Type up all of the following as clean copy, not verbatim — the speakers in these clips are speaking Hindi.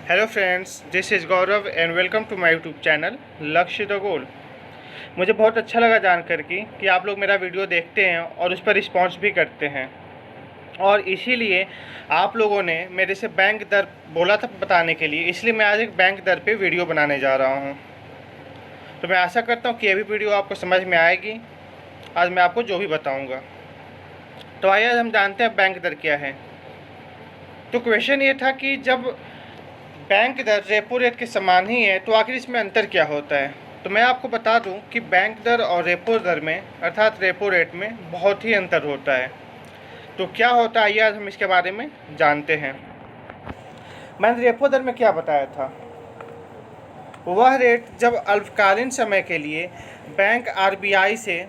Hello friends, this is Gaurav and welcome to my YouTube channel Lakshya the goal. मुझे बहुत अच्छा लगा जानकर कि आप लोग मेरा वीडियो देखते हैं और उस पर रिस्पॉन्स भी करते हैं, और इसीलिए आप लोगों ने मेरे से बैंक दर बोला था बताने के लिए, इसलिए मैं आज एक बैंक दर पे वीडियो बनाने जा रहा हूँ। तो मैं आशा करता हूँ कि ये भी वीडियो आपको समझ में आएगी। आज मैं आपको जो भी बताऊँगा, तो आइए आज हम जानते हैं बैंक दर क्या है। तो क्वेश्चन ये था कि जब बैंक दर रेपो रेट के समान ही है तो आखिर इसमें अंतर क्या होता है। तो मैं आपको बता दूं कि बैंक दर और रेपो दर में अर्थात रेपो रेट में बहुत ही अंतर होता है। तो क्या होता है, आइए आज हम इसके बारे में जानते हैं। मैंने रेपो दर में क्या बताया था, वह रेट जब अल्पकालीन समय के लिए बैंक आरबीआई से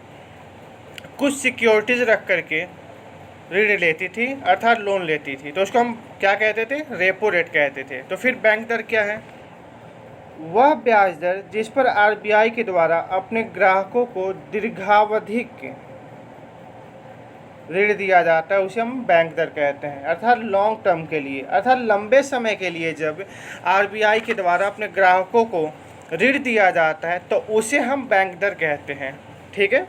कुछ सिक्योरिटीज़ रख करके ऋण लेती थी अर्थात लोन लेती थी, तो उसको हम क्या कहते थे, रेपो रेट कहते थे। तो फिर बैंक दर क्या है, वह ब्याज दर जिस पर आरबीआई के द्वारा अपने ग्राहकों को दीर्घावधिक ऋण दिया जाता है, उसे हम बैंक दर कहते हैं। अर्थात लॉन्ग टर्म के लिए, अर्थात लंबे समय के लिए जब आरबीआई के द्वारा अपने ग्राहकों को ऋण दिया जाता है तो उसे हम बैंक दर कहते हैं। ठीक है,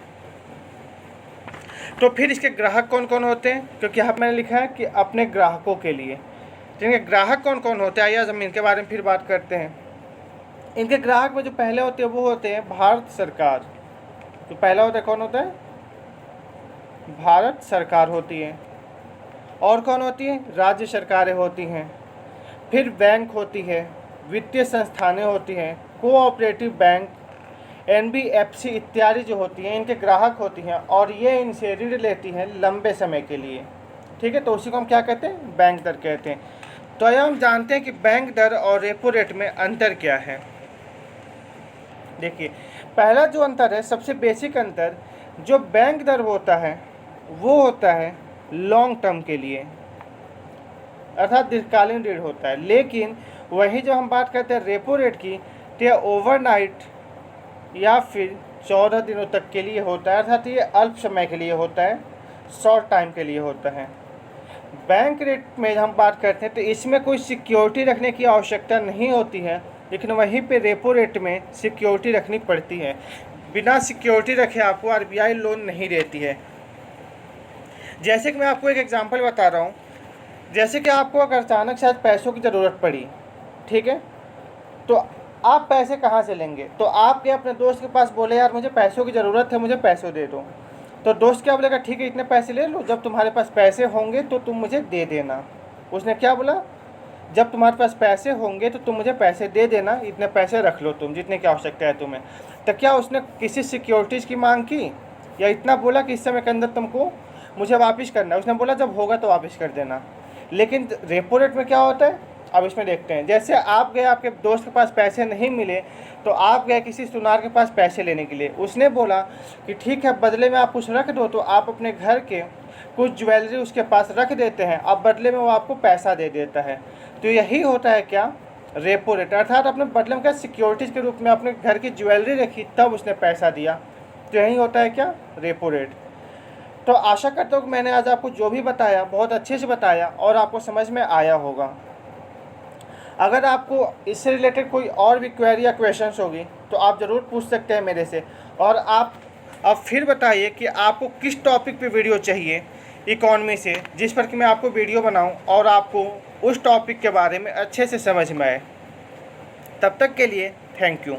तो फिर इसके ग्राहक कौन कौन होते हैं, क्योंकि यहाँ मैंने लिखा है कि अपने ग्राहकों के लिए। तो इनके ग्राहक कौन कौन होते हैं, आइए हम इनके बारे में फिर बात करते हैं। इनके ग्राहक में जो पहले होते हैं वो होते हैं भारत सरकार। तो पहला होता है, कौन होता है, भारत सरकार होती है। और कौन होती है, राज्य सरकारें होती हैं। फिर बैंक होती है, वित्तीय संस्थानें होती हैं, कोऑपरेटिव बैंक, एनबीएफसी इत्यादि जो होती हैं इनके ग्राहक होती हैं, और ये इनसे ऋण लेती हैं लंबे समय के लिए। ठीक है, तो उसी को हम क्या कहते हैं, बैंक दर कहते हैं। तो आइए हम जानते हैं कि बैंक दर और रेपो रेट में अंतर क्या है। देखिए, पहला जो अंतर है, सबसे बेसिक अंतर, जो बैंक दर होता है वो होता है लॉन्ग टर्म के लिए अर्थात दीर्घकालीन ऋण होता है। लेकिन वही जो हम बात करते हैं रेपो रेट की, तो यह ओवरनाइट या फिर 14 दिनों तक के लिए होता है, अर्थात ये अल्प समय के लिए होता है, शॉर्ट टाइम के लिए होता है। बैंक रेट में हम बात करते हैं तो इसमें कोई सिक्योरिटी रखने की आवश्यकता नहीं होती है, लेकिन वहीं पे रेपो रेट में सिक्योरिटी रखनी पड़ती है। बिना सिक्योरिटी रखे आपको आरबीआई लोन नहीं देती है। जैसे कि मैं आपको एक एग्जांपल बता रहा हूँ, जैसे कि आपको अगर अचानक शायद पैसों की ज़रूरत पड़ी, ठीक है, तो आप पैसे कहाँ से लेंगे। तो आप क्या अपने दोस्त के पास बोले, यार मुझे पैसों की ज़रूरत है, मुझे पैसे दे दो। तो दोस्त क्या बोलेगा, ठीक है इतने पैसे ले लो, जब तुम्हारे पास पैसे होंगे तो तुम मुझे दे देना। उसने क्या बोला, जब तुम्हारे पास पैसे होंगे तो तुम मुझे पैसे दे देना, इतने पैसे रख लो तुम, जितने की आवश्यकता है तुम्हें। तो क्या उसने किसी सिक्योरिटीज़ की मांग की, या इतना बोला कि इस समय के अंदर तुमको मुझे वापस करना है। उसने बोला जब होगा तो वापस कर देना। लेकिन रेपो रेट में क्या होता है, अब इसमें देखते हैं। जैसे आप गए, आपके दोस्त के पास पैसे नहीं मिले, तो आप गए किसी सुनार के पास पैसे लेने के लिए। उसने बोला कि ठीक है, बदले में आप कुछ रख दो, तो आप अपने घर के कुछ ज्वेलरी उसके पास रख देते हैं, अब बदले में वो आपको पैसा दे देता है। तो यही होता है क्या, रेपो रेट। अर्थात अपने बदले में क्या, सिक्योरिटीज़ के रूप में अपने घर की ज्वेलरी रखी, तब उसने पैसा दिया। तो यही होता है क्या, रेपो रेट। तो आशा करता हूँ कि मैंने आज आपको जो भी बताया बहुत अच्छे से बताया और आपको समझ में आया होगा। अगर आपको इससे रिलेटेड कोई और भी क्वेरी या क्वेश्चंस होगी तो आप ज़रूर पूछ सकते हैं मेरे से। और आप अब फिर बताइए कि आपको किस टॉपिक पे वीडियो चाहिए इकॉनमी से, जिस पर कि मैं आपको वीडियो बनाऊं और आपको उस टॉपिक के बारे में अच्छे से समझ में आए। तब तक के लिए थैंक यू।